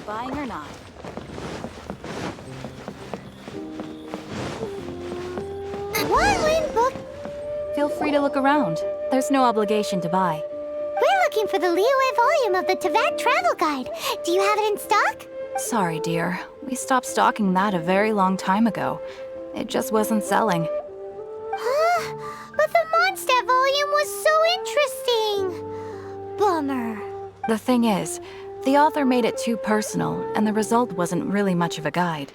buying or not? One book. Feel free to look around. There's no obligation to buy. We're looking for the Liyue volume of the TEYVAT travel guide. Do you have it in stock? Sorry, dear. We stopped stocking that a very long time ago. It just wasn't selling. Huh? But the Mondstadt volume was so interesting. Bummer. The thing is, the author made it too personal, and the result wasn't really much of a guide.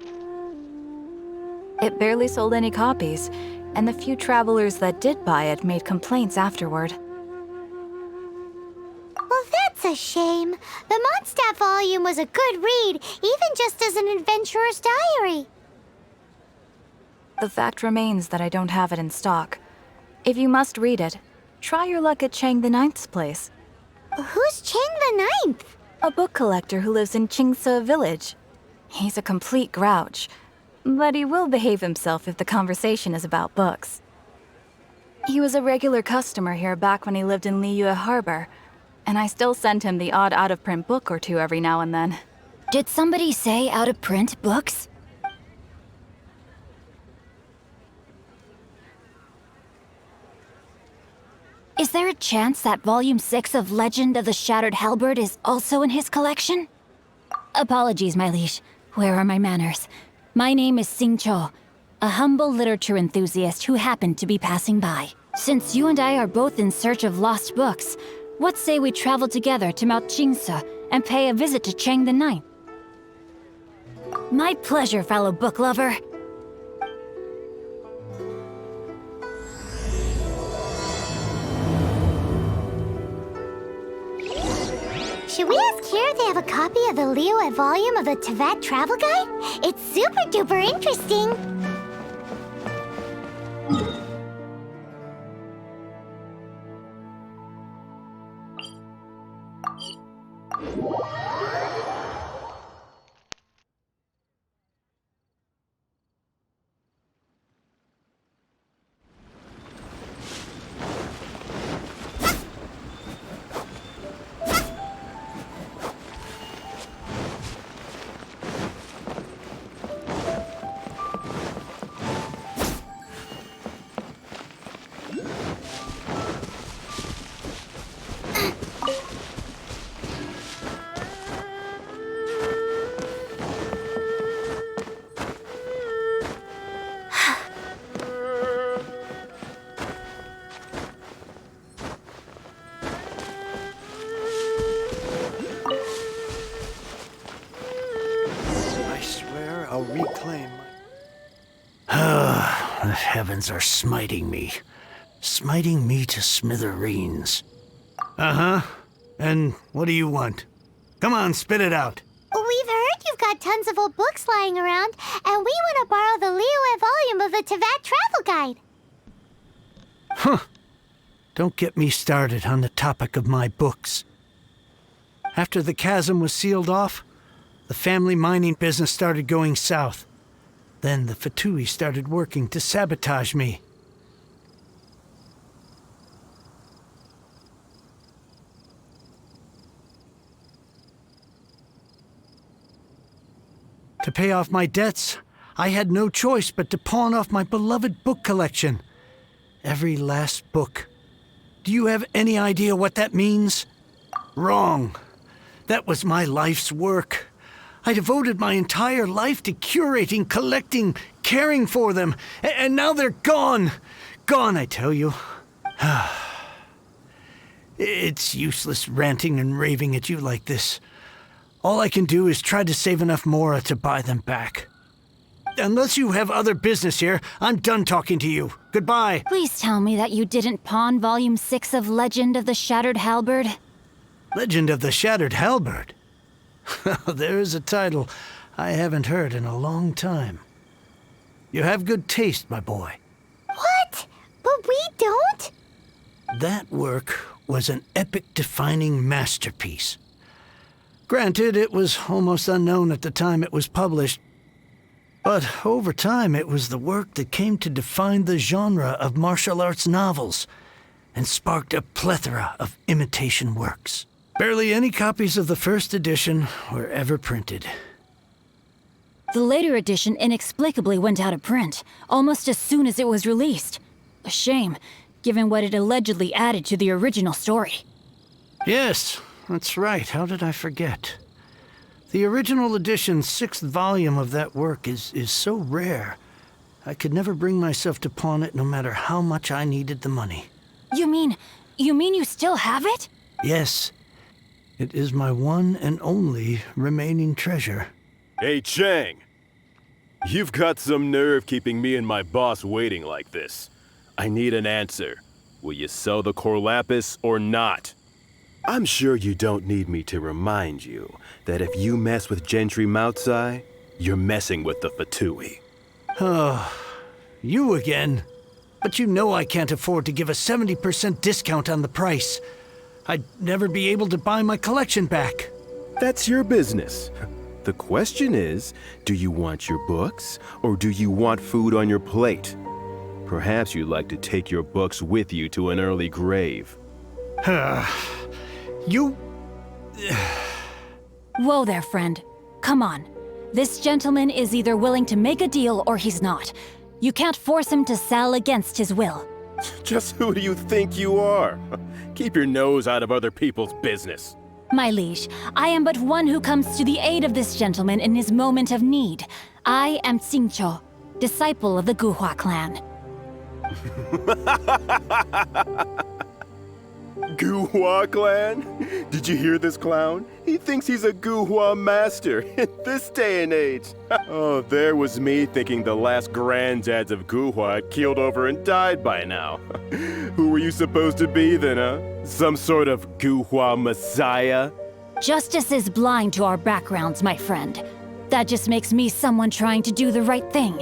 It barely sold any copies, and the few travelers that did buy it made complaints afterward. Well, that's a shame. The Mondstadt volume was a good read, even just as an adventurer's diary. The fact remains that I don't have it in stock. If you must read it, try your luck at Chang the Ninth's place. Who's Chang the Ninth? A book collector who lives in Qingse village. He's a complete grouch, but he will behave himself if the conversation is about books. He was a regular customer here back when he lived in Liyue Harbor, and I still send him the odd out-of-print book or two every now and then. Did somebody say out-of-print books? Is there a chance that Volume 6 of Legend of the Shattered Halberd is also in his collection? Apologies, my liege. Where are my manners? My name is Sing Cho, a humble literature enthusiast who happened to be passing by. Since you and I are both in search of lost books, what say we travel together to Mount Qingse and pay a visit to Chang the Ninth? My pleasure, fellow book lover. Should we ask here if they have a copy of the Liyue volume of the TEYVAT travel guide? It's super duper interesting. I'll reclaim my... The heavens are smiting me. Smiting me to smithereens. Uh-huh. And what do you want? Come on, spit it out. We've heard you've got tons of old books lying around, and we want to borrow the Liyue volume of the TEYVAT travel guide. Huh. Don't get me started on the topic of my books. After the chasm was sealed off, the family mining business started going south. Then the Fatui started working to sabotage me. To pay off my debts, I had no choice but to pawn off my beloved book collection. Every last book. Do you have any idea what that means? Wrong. That was my life's work. I devoted my entire life to curating, collecting, caring for them, and now they're gone. Gone, I tell you. It's useless ranting and raving at you like this. All I can do is try to save enough Mora to buy them back. Unless you have other business here, I'm done talking to you. Goodbye. Please tell me that you didn't pawn Volume 6 of Legend of the Shattered Halberd. Legend of the Shattered Halberd? There's a title I haven't heard in a long time. You have good taste, my boy. What? But we don't? That work was an epic-defining masterpiece. Granted, it was almost unknown at the time it was published, but over time it was the work that came to define the genre of martial arts novels and sparked a plethora of imitation works. Barely any copies of the first edition were ever printed. The later edition inexplicably went out of print, almost as soon as it was released. A shame, given what it allegedly added to the original story. Yes, that's right. How did I forget? The original edition's 6th volume of that work is so rare. I could never bring myself to pawn it no matter how much I needed the money. You mean you still have it? Yes. It is my one and only remaining treasure. Hey, Chang! You've got some nerve keeping me and my boss waiting like this. I need an answer. Will you sell the core lapis or not? I'm sure you don't need me to remind you that if you mess with Gentry Moutsai, you're messing with the Fatui. Oh, you again. But you know I can't afford to give a 70% discount on the price. I'd never be able to buy my collection back. That's your business. The question is, do you want your books, or do you want food on your plate? Perhaps you'd like to take your books with you to an early grave. You... Whoa there, friend. Come on. This gentleman is either willing to make a deal or he's not. You can't force him to sell against his will. Just who do you think you are? Keep your nose out of other people's business. My liege, I am but one who comes to the aid of this gentleman in his moment of need. I am Xingqiu, disciple of the Guhua clan. Guhua clan? Did you hear this clown? He thinks he's a Guhua master in this day and age. Oh, there was me thinking the last granddads of Guhua had keeled over and died by now. Who were you supposed to be then, huh? Some sort of Guhua messiah? Justice is blind to our backgrounds, my friend. That just makes me someone trying to do the right thing.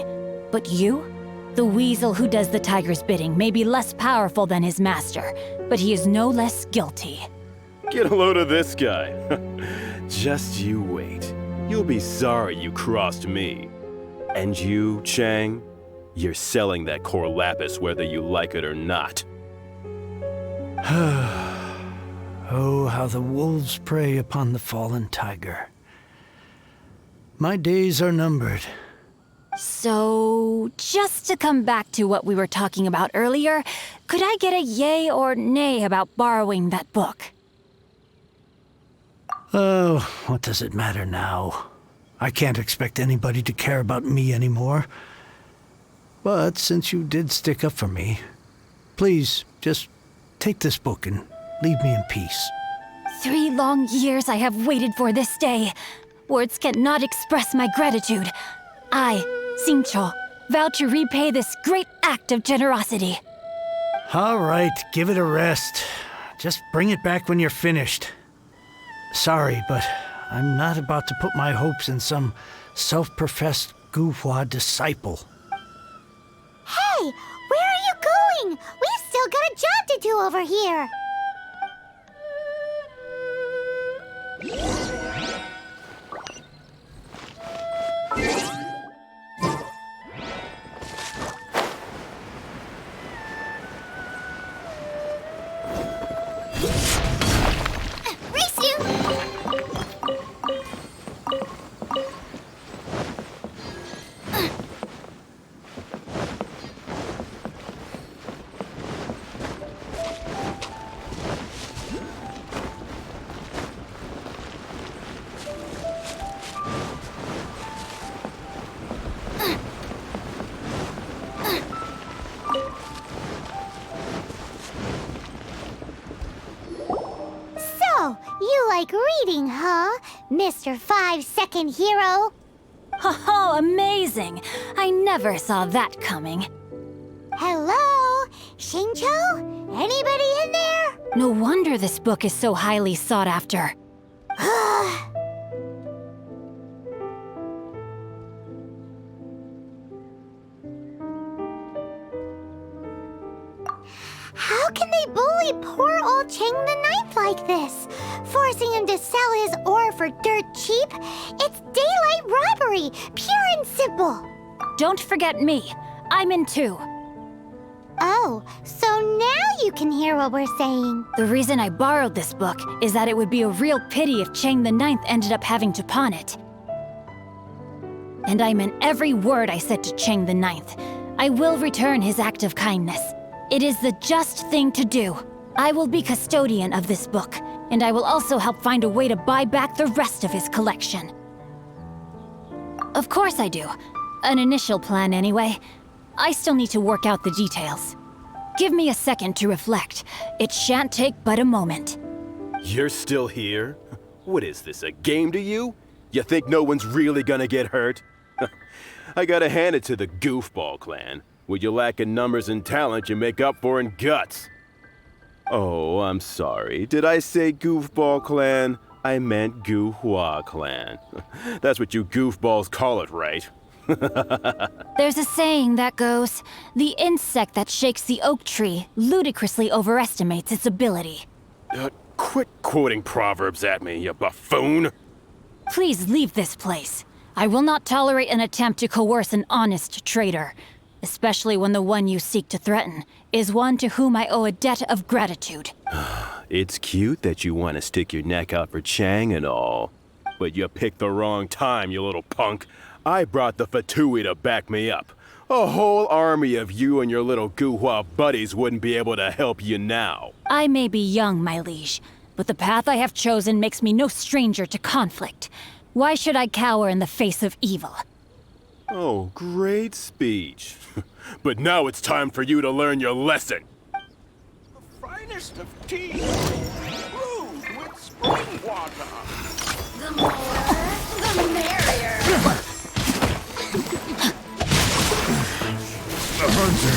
But you? The weasel who does the tiger's bidding may be less powerful than his master, but he is no less guilty. Get a load of this guy. Just you wait. You'll be sorry you crossed me. And you, Chang, you're selling that core lapis whether you like it or not. Oh, how the wolves prey upon the fallen tiger. My days are numbered. So, just to come back to what we were talking about earlier, could I get a yay or nay about borrowing that book? Oh, what does it matter now? I can't expect anybody to care about me anymore. But since you did stick up for me, please just take this book and leave me in peace. 3 long years I have waited for this day. Words cannot express my gratitude. I, Xingqiu, vow to repay this great act of generosity. All right, give it a rest. Just bring it back when you're finished. Sorry, but I'm not about to put my hopes in some self-professed Guhua disciple. Hey, where are you going? We've still got a job to do over here. Race you! So, you like reading, huh, Mr. 5-second hero? Oh, amazing! I never saw that coming. Hello? Xingqiu? Anybody in there? No wonder this book is so highly sought after. How can they bully poor old Chang the Ninth like this? Forcing him to sell his ore for dirt cheap? It's daylight robbery, pure and simple. Don't forget me. I'm in too. Oh, so now you can hear what we're saying. The reason I borrowed this book is that it would be a real pity if Chang the Ninth ended up having to pawn it. And I meant every word I said to Chang the Ninth. I will return his act of kindness. It is the just thing to do. I will be custodian of this book, and I will also help find a way to buy back the rest of his collection. Of course I do. An initial plan anyway. I still need to work out the details. Give me a second to reflect. It shan't take but a moment. You're still here? What is this, a game to you? You think no one's really gonna get hurt? I gotta hand it to the Goofball clan. What you lack in numbers and talent, you make up for in guts. Oh, I'm sorry. Did I say Goofball clan? I meant Guhua clan. That's what you goofballs call it, right? There's a saying that goes, the insect that shakes the oak tree ludicrously overestimates its ability. Quit quoting proverbs at me, you buffoon! Please leave this place. I will not tolerate an attempt to coerce an honest trader, especially when the one you seek to threaten is one to whom I owe a debt of gratitude. It's cute that you want to stick your neck out for Chang and all, but you picked the wrong time, you little punk. I brought the Fatui to back me up. A whole army of you and your little Guhua buddies wouldn't be able to help you now. I may be young, my liege, but the path I have chosen makes me no stranger to conflict. Why should I cower in the face of evil? Oh, great speech. But now it's time for you to learn your lesson. The finest of tea, brewed with spring water. The more, the merrier. The hunter.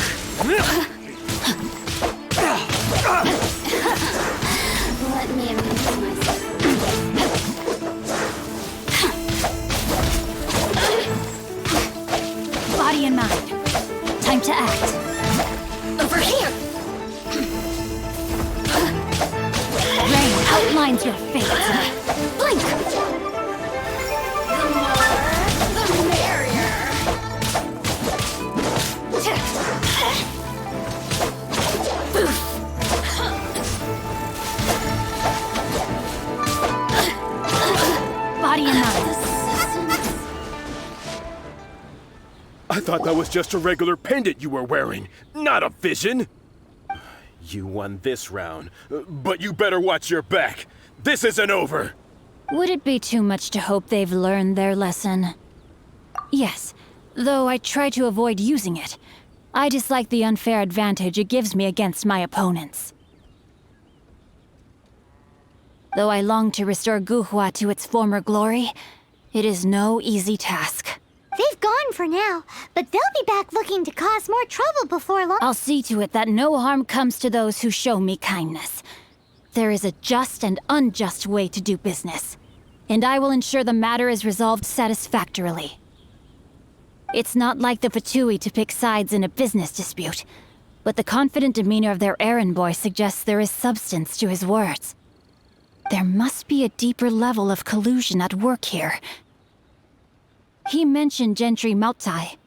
Let me amuse myself. Body and mind. Time to act. Over here! Rain outlines your fate. Blink! The more, the merrier. Body and mind. I thought that was just a regular pendant you were wearing, not a vision. You won this round, but you better watch your back. This isn't over. Would it be too much to hope they've learned their lesson? Yes, though I try to avoid using it. I dislike the unfair advantage it gives me against my opponents. Though I long to restore Guhua to its former glory, it is no easy task. They've gone for now, but they'll be back looking to cause more trouble before long. I'll see to it that no harm comes to those who show me kindness. There is a just and unjust way to do business, and I will ensure the matter is resolved satisfactorily. It's not like the Fatui to pick sides in a business dispute, but the confident demeanor of their errand boy suggests there is substance to his words. There must be a deeper level of collusion at work here. He mentioned Gentry Maotai.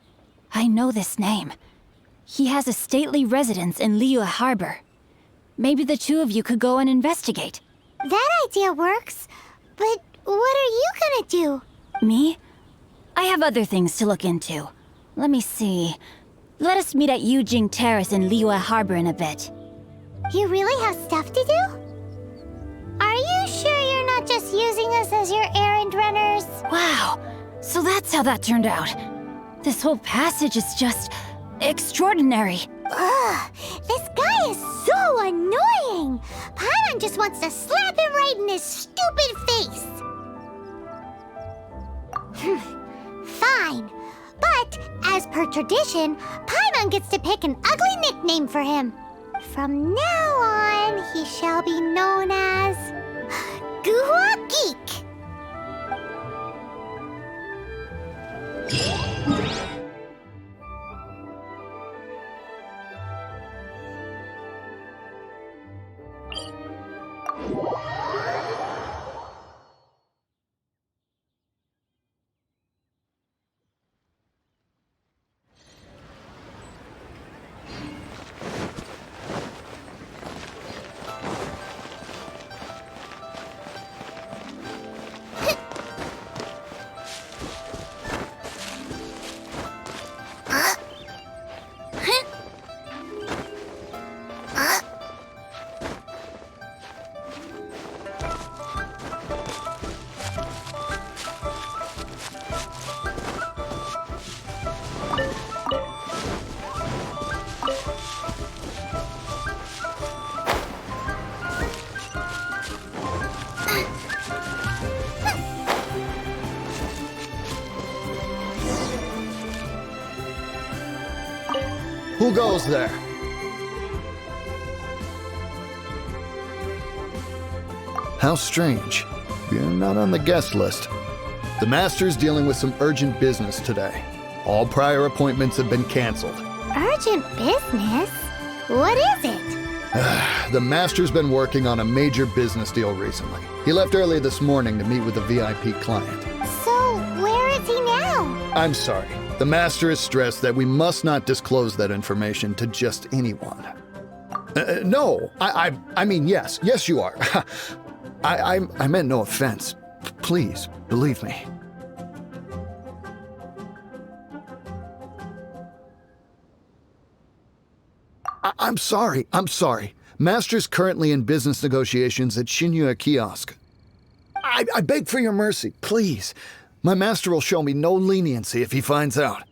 I know this name. He has a stately residence in Liyue Harbor. Maybe the two of you could go and investigate. That idea works, but what are you gonna do? Me? I have other things to look into. Let me see. Let us meet at Yujing Terrace in Liyue Harbor in a bit. You really have stuff to do? Are you sure you're not just using us as your errand runners? Wow, so that's how that turned out. This whole passage is just extraordinary. Ugh, this guy is so annoying! Paimon just wants to slap him right in his stupid face! Fine. But, as per tradition, Paimon gets to pick an ugly nickname for him. From now on, he shall be known as... Guhua Geek! Who goes there? How strange. You're not on the guest list. The Master's dealing with some urgent business today. All prior appointments have been canceled. Urgent business? What is it? The Master's been working on a major business deal recently. He left early this morning to meet with a VIP client. So, where is he now? I'm sorry. The Master is stressed that we must not disclose that information to just anyone. No, I mean, yes. Yes, you are. I meant no offense. Please, believe me. I'm sorry. Master's currently in business negotiations at Shinya Kiosk. I beg for your mercy, please. My master will show me no leniency if he finds out.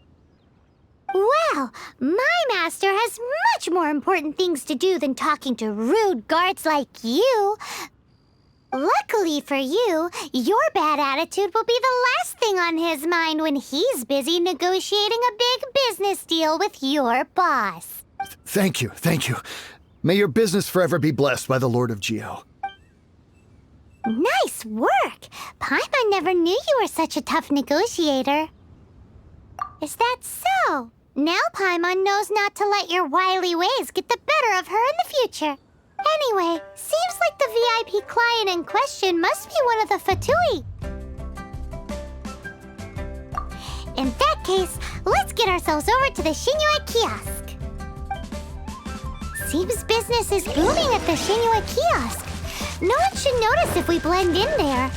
Well, my master has much more important things to do than talking to rude guards like you. Luckily for you, your bad attitude will be the last thing on his mind when he's busy negotiating a big business deal with your boss. Thank you. May your business forever be blessed by the Lord of Geo. Nice work! Paimon never knew you were such a tough negotiator. Is that so? Now Paimon knows not to let your wily ways get the better of her in the future. Anyway, seems like the VIP client in question must be one of the Fatui. In that case, let's get ourselves over to the Shinyue Kiosk. Seems business is booming at the Shinyue Kiosk. No one should notice if we blend in there.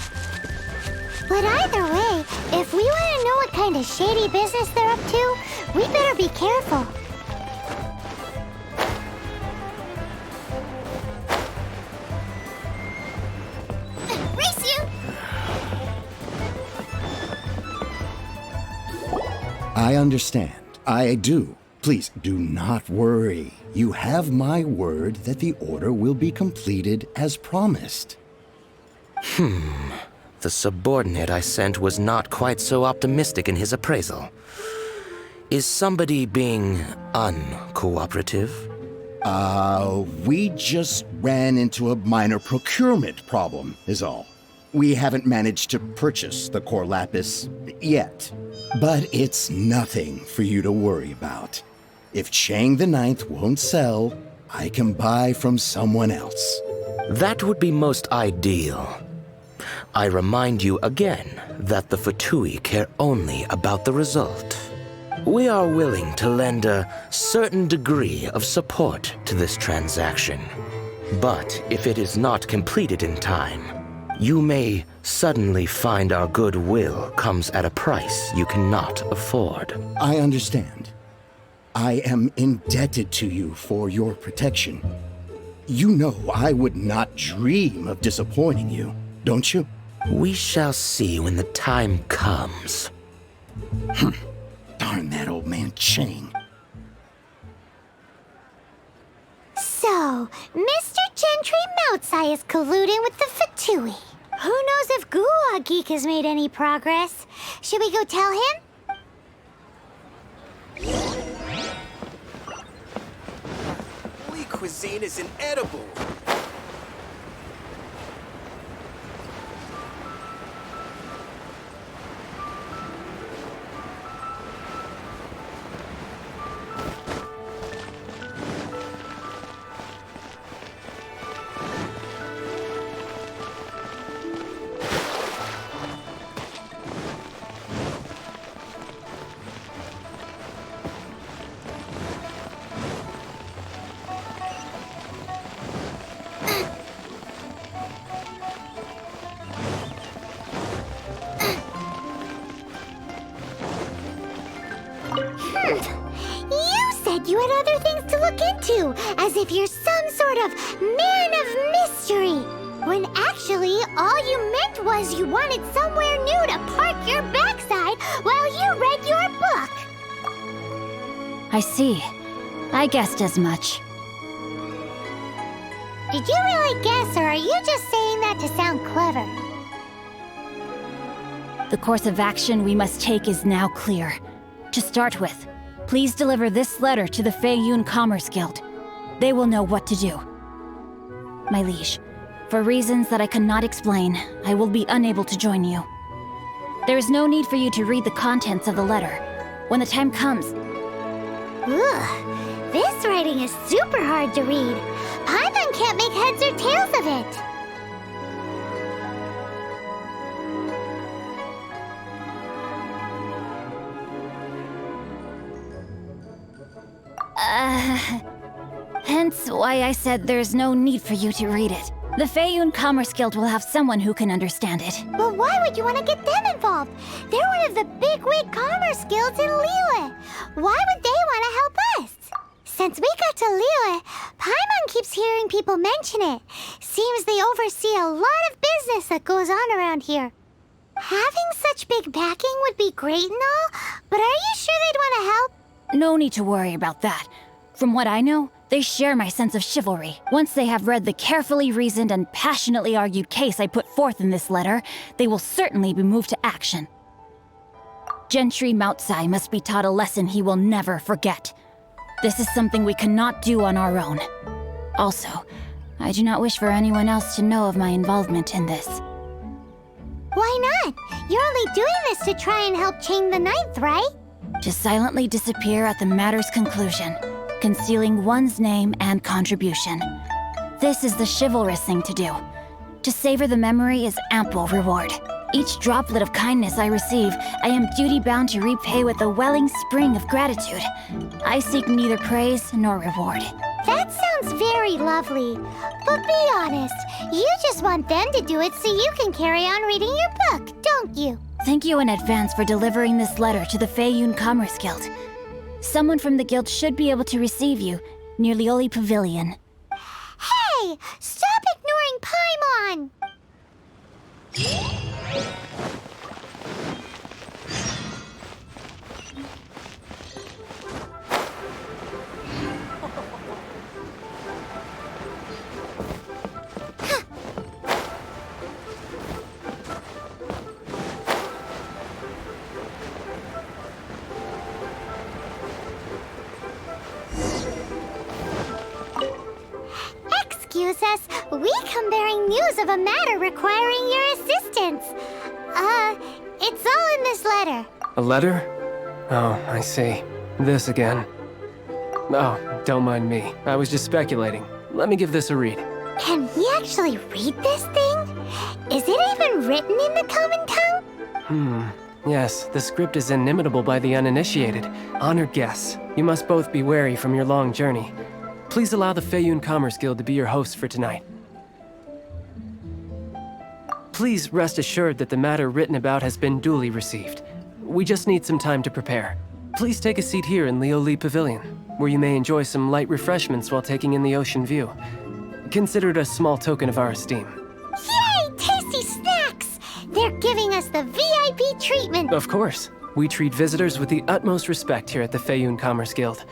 But either way, if we want to know what kind of shady business they're up to, we better be careful. Race you! I understand. I do. Please do not worry. You have my word that the order will be completed as promised. The subordinate I sent was not quite so optimistic in his appraisal. Is somebody being uncooperative? We just ran into a minor procurement problem, is all. We haven't managed to purchase the core lapis yet. But it's nothing for you to worry about. If Chang the Ninth won't sell, I can buy from someone else. That would be most ideal. I remind you again that the Fatui care only about the result. We are willing to lend a certain degree of support to this transaction. But if it is not completed in time, you may suddenly find our goodwill comes at a price you cannot afford. I understand. I am indebted to you for your protection. You know I would not dream of disappointing you, don't you? We shall see when the time comes. Darn that old man Chang. So, Mr. Gentry Moutsai is colluding with the Fatui. Who knows if Guwa Geek has made any progress? Should we go tell him? Lee cuisine is inedible. You said you had other things to look into, as if you're some sort of man of mystery. When actually, all you meant was you wanted somewhere new to park your backside while you read your book. I see. I guessed as much. Did you really guess, or are you just saying that to sound clever? The course of action we must take is now clear. To start with, Please deliver this letter to the Feiyun Commerce Guild. They will know what to do. My liege, for reasons that I cannot explain, I will be unable to join you. There is no need for you to read the contents of the letter. When the time comes... Ugh, this writing is super hard to read. Paimon can't make heads or tails of it. Hence why I said there's no need for you to read it. The Feiyun Commerce Guild will have someone who can understand it. But why would you want to get them involved? They're one of the bigwig commerce guilds in Liyue. Why would they want to help us? Since we got to Liyue, Paimon keeps hearing people mention it. Seems they oversee a lot of business that goes on around here. Having such big backing would be great and all, but are you sure they'd want to help? No need to worry about that. From what I know, they share my sense of chivalry. Once they have read the carefully reasoned and passionately argued case I put forth in this letter, they will certainly be moved to action. Gentry Moutsai must be taught a lesson he will never forget. This is something we cannot do on our own. Also, I do not wish for anyone else to know of my involvement in this. Why not? You're only doing this to try and help Chang the Ninth, right? To silently disappear at the matter's conclusion, concealing one's name and contribution. This is the chivalrous thing to do. To savor the memory is ample reward. Each droplet of kindness I receive, I am duty-bound to repay with a welling spring of gratitude. I seek neither praise nor reward. That sounds very lovely. But be honest, you just want them to do it so you can carry on reading your book, don't you? Thank you in advance for delivering this letter to the Feiyun Commerce Guild. Someone from the guild should be able to receive you near Lioli Pavilion. Hey! Stop ignoring Paimon! Excuse us, we come bearing news of a matter requiring your assistance. It's all in this letter. A letter? Oh, I see. This again. Oh, don't mind me. I was just speculating. Let me give this a read. Can we actually read this thing? Is it even written in the common tongue? Yes, the script is inimitable by the uninitiated. Honored guests, you must both be wary from your long journey. Please allow the Feiyun Commerce Guild to be your host for tonight. Please rest assured that the matter written about has been duly received. We just need some time to prepare. Please take a seat here in Lioli Pavilion, where you may enjoy some light refreshments while taking in the ocean view. Consider it a small token of our esteem. Yay! Tasty snacks! They're giving us the VIP treatment! Of course. We treat visitors with the utmost respect here at the Feiyun Commerce Guild.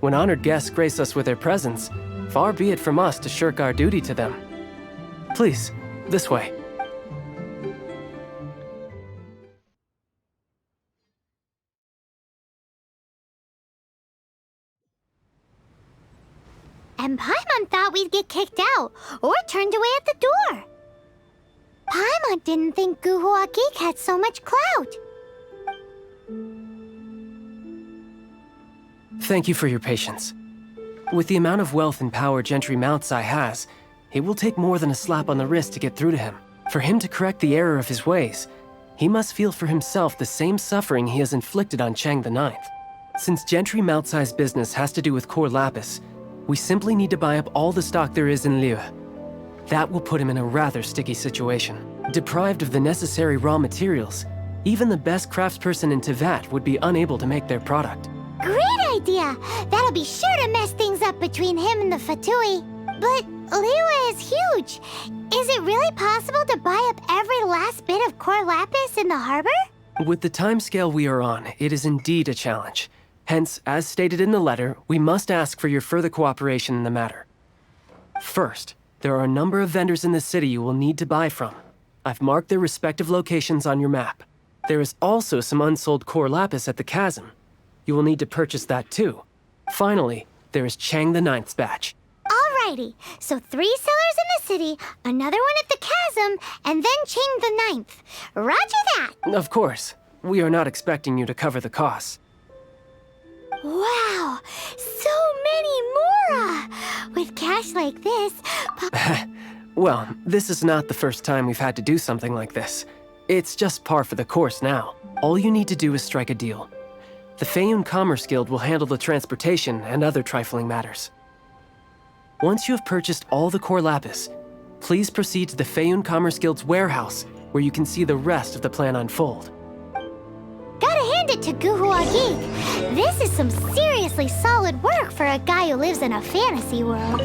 When honored guests grace us with their presence, far be it from us to shirk our duty to them. Please, this way. And Paimon thought we'd get kicked out, or turned away at the door. Paimon didn't think Guhua Geek had so much clout. Thank you for your patience. With the amount of wealth and power Gentry Moutsai has, it will take more than a slap on the wrist to get through to him. For him to correct the error of his ways, he must feel for himself the same suffering he has inflicted on Chang the Ninth. Since Gentry Moutsai's business has to do with core lapis, we simply need to buy up all the stock there is in Liyue. That will put him in a rather sticky situation. Deprived of the necessary raw materials, even the best craftsperson in TEYVAT would be unable to make their product. Great idea! That'll be sure to mess things up between him and the Fatui. But Liyue is huge. Is it really possible to buy up every last bit of core lapis in the harbor? With the timescale we are on, it is indeed a challenge. Hence, as stated in the letter, we must ask for your further cooperation in the matter. First, there are a number of vendors in the city you will need to buy from. I've marked their respective locations on your map. There is also some unsold core lapis at the chasm. you will need to purchase that too. Finally, there is Chang the Ninth's batch. Alrighty, so 3 sellers in the city, another one at the chasm, and then Ching the Ninth. Roger that! Of course, we are not expecting you to cover the costs. Wow, so many more! With cash like this, Well, this is not the first time we've had to do something like this. It's just par for the course now. All you need to do is strike a deal. The Feiyun Commerce Guild will handle the transportation and other trifling matters. Once you have purchased all the core lapis, please proceed to the Feiyun Commerce Guild's warehouse, where you can see the rest of the plan unfold. gotta hand it to Guhua Geek. This is some seriously solid work for a guy who lives in a fantasy world.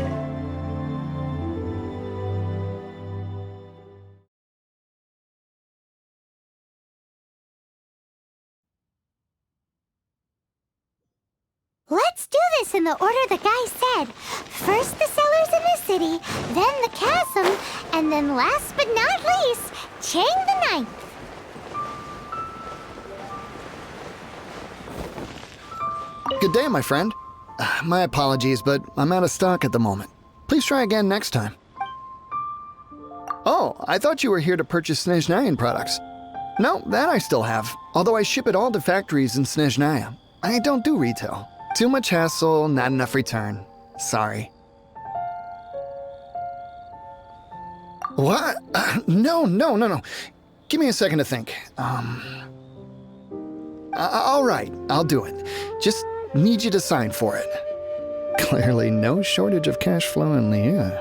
Let's do this in the order the guy said. First the sellers in the city, then the chasm, and then last but not least, Chang the Ninth. Good day, my friend. My apologies, but I'm out of stock at the moment. Please try again next time. Oh, I thought you were here to purchase Snezhnayan products. No, that I still have, although I ship it all to factories in Snezhnaya. I don't do retail. Too much hassle, not enough return. Sorry. What? No. Give me a second to think. All right, I'll do it. Just need you to sign for it. Clearly no shortage of cash flow in Liyue.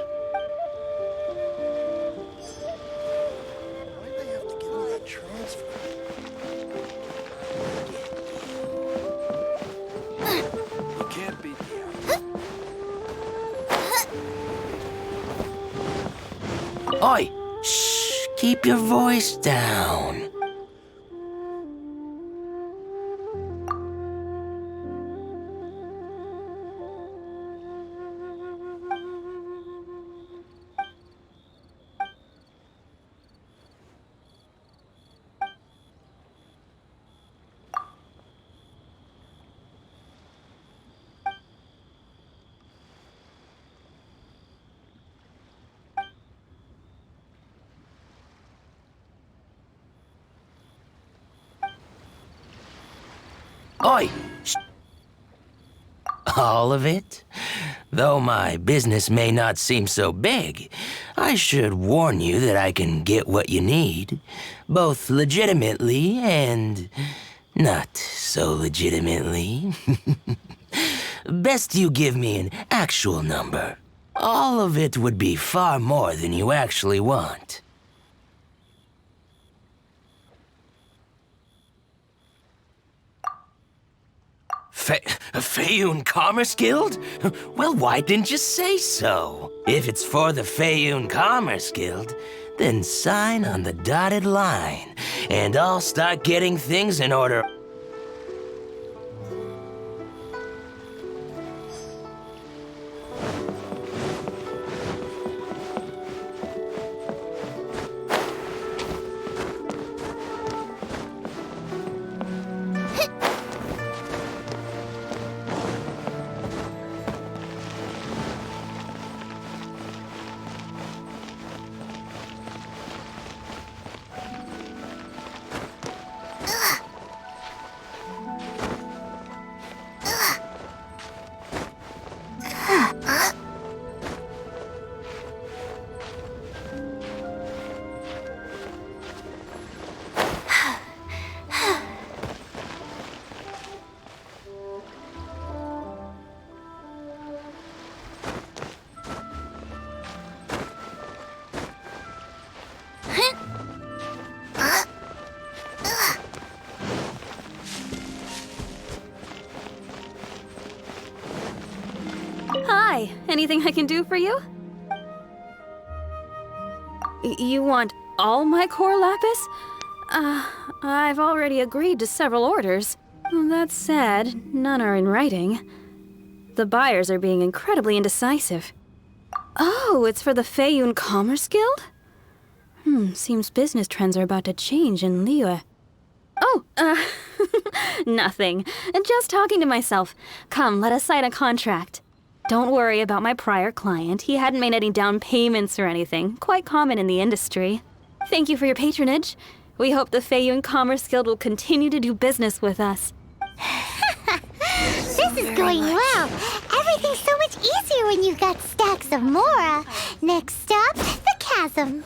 Oi! Shh! Keep your voice down. Oi! Shh. All of it? Though my business may not seem so big, I should warn you that I can get what you need, both legitimately and not so legitimately. Best you give me an actual number. All of it would be far more than you actually want. Feiyun Commerce Guild? Well, why didn't you say so? If it's for the Feiyun Commerce Guild, then sign on the dotted line, and I'll start getting things in order. Hi, anything I can do for you? You want all my core lapis? I've already agreed to several orders. That said, none are in writing. The buyers are being incredibly indecisive. Oh, it's for the Feiyun Commerce Guild? Seems business trends are about to change in Liyue. Oh, Nothing. Just talking to myself. Come, let us sign a contract. Don't worry about my prior client. He hadn't made any down payments or anything. Quite common in the industry. Thank you for your patronage. We hope the Feiyun Commerce Guild will continue to do business with us. This is going well. Everything's so much easier when you've got stacks of Mora. Next stop, the chasm.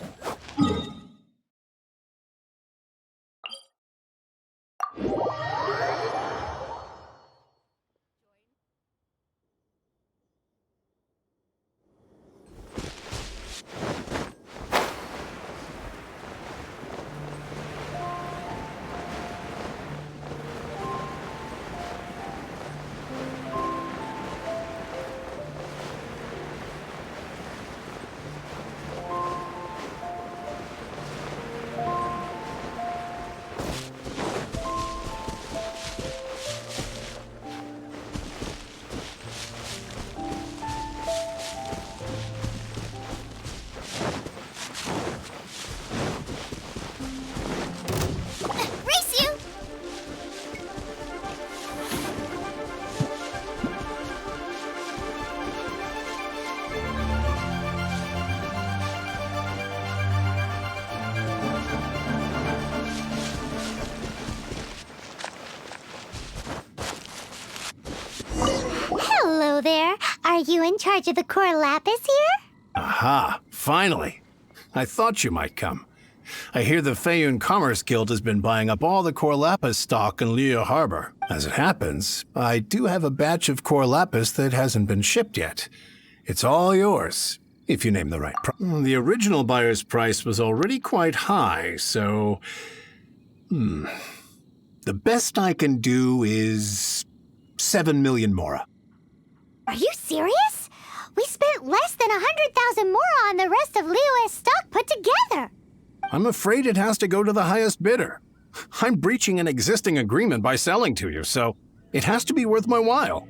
Hello there. Are you in charge of the core lapis here? Aha, finally. I thought you might come. I hear the Feiyun Commerce Guild has been buying up all the core lapis stock in Liyue Harbor. As it happens, I do have a batch of core lapis that hasn't been shipped yet. It's all yours, if you name the right price. The original buyer's price was already quite high, so... The best I can do is 7 million Mora. Are you serious? We spent less than 100,000 Mora on the rest of Liyue's stock put together. I'm afraid it has to go to the highest bidder. I'm breaching an existing agreement by selling to you, so it has to be worth my while.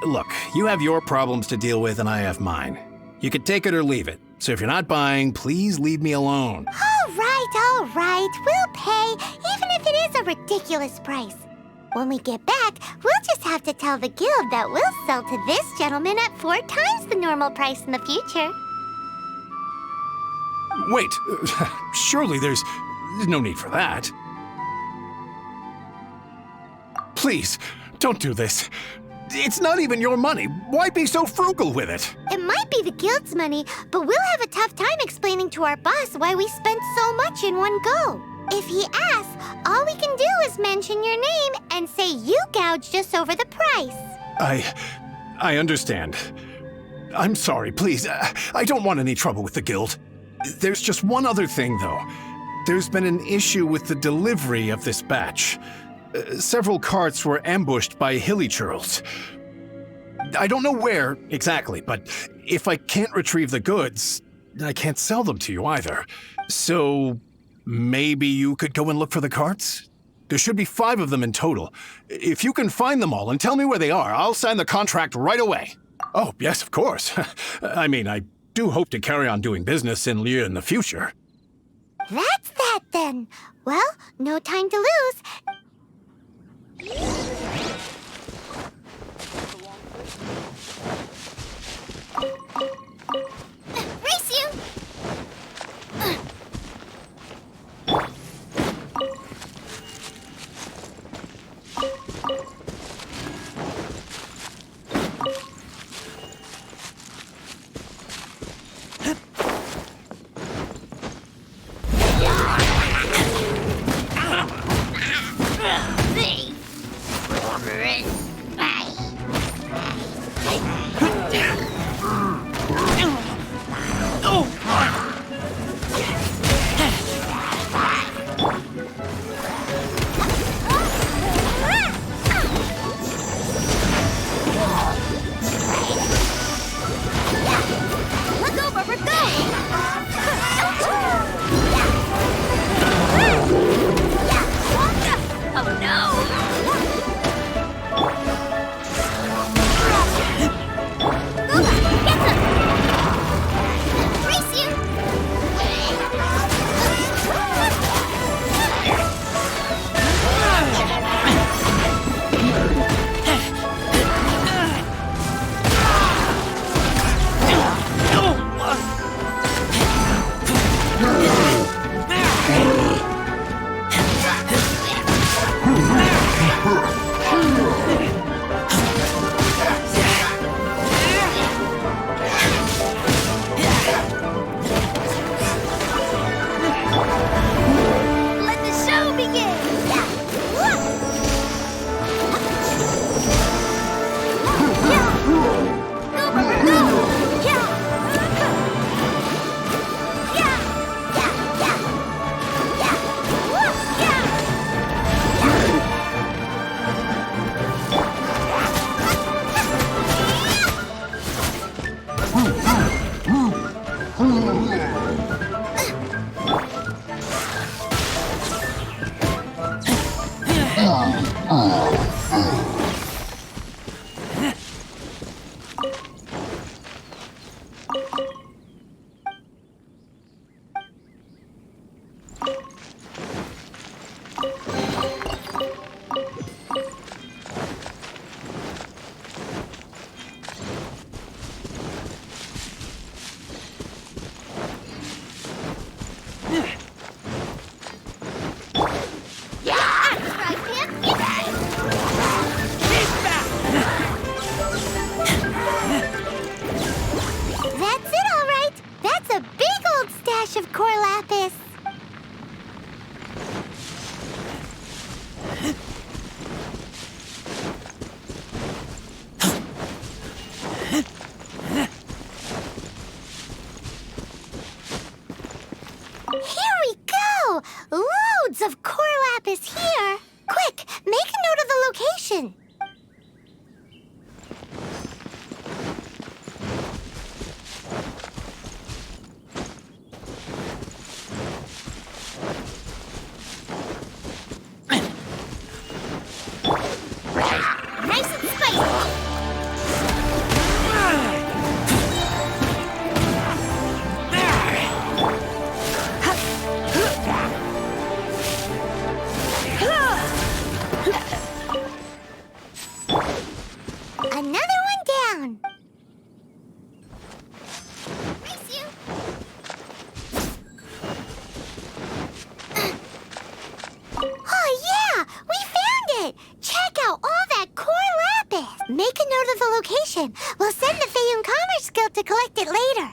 Look, you have your problems to deal with and I have mine. You can take it or leave it. So if you're not buying, please leave me alone. All right. We'll pay, even if it is a ridiculous price. When we get back, we'll just have to tell the guild that we'll sell to this gentleman at 4 times the normal price in the future. Wait, surely there's no need for that. Please, don't do this. It's not even your money. Why be so frugal with it? It might be the guild's money, but we'll have a tough time explaining to our boss why we spent so much in one go. If he asks, all we can do is mention your name and say you gouged us over the price. I understand. I'm sorry, please. I don't want any trouble with the guild. There's just one other thing, though. There's been an issue with the delivery of this batch. Several carts were ambushed by hilly churls. I don't know where exactly, but if I can't retrieve the goods, I can't sell them to you either. So maybe you could go and look for the carts? There should be 5 of them in total. If you can find them all and tell me where they are, I'll sign the contract right away. Oh, yes, of course. I mean, I do hope to carry on doing business in Liyue in the future. That's that then. Well, no time to lose. Race you! That's it, all right. That's a big old stash of core lapis. Here we go! Loads of core lapis here. Quick, make a note of the location. Nice and spicy. Another one down. Race you. Oh yeah, we found it. Check out all that core lapis. Make a note of the location. We'll send the Fayun Commerce Guild to collect it later.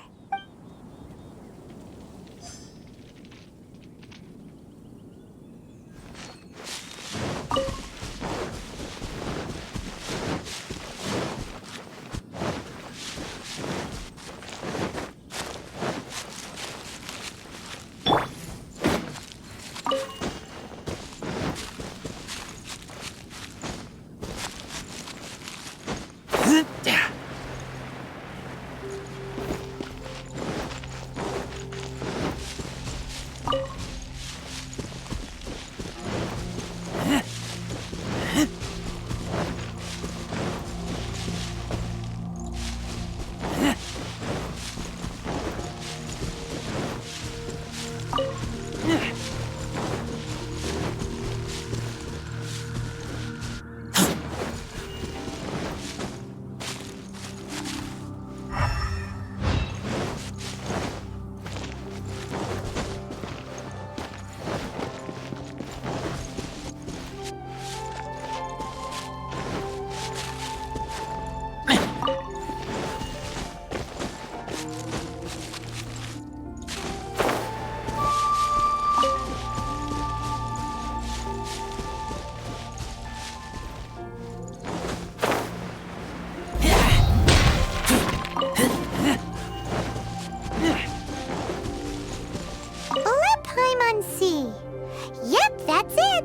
Yep, that's it.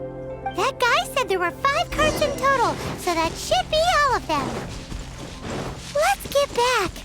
That guy said there were 5 carts in total, so that should be all of them. Let's get back.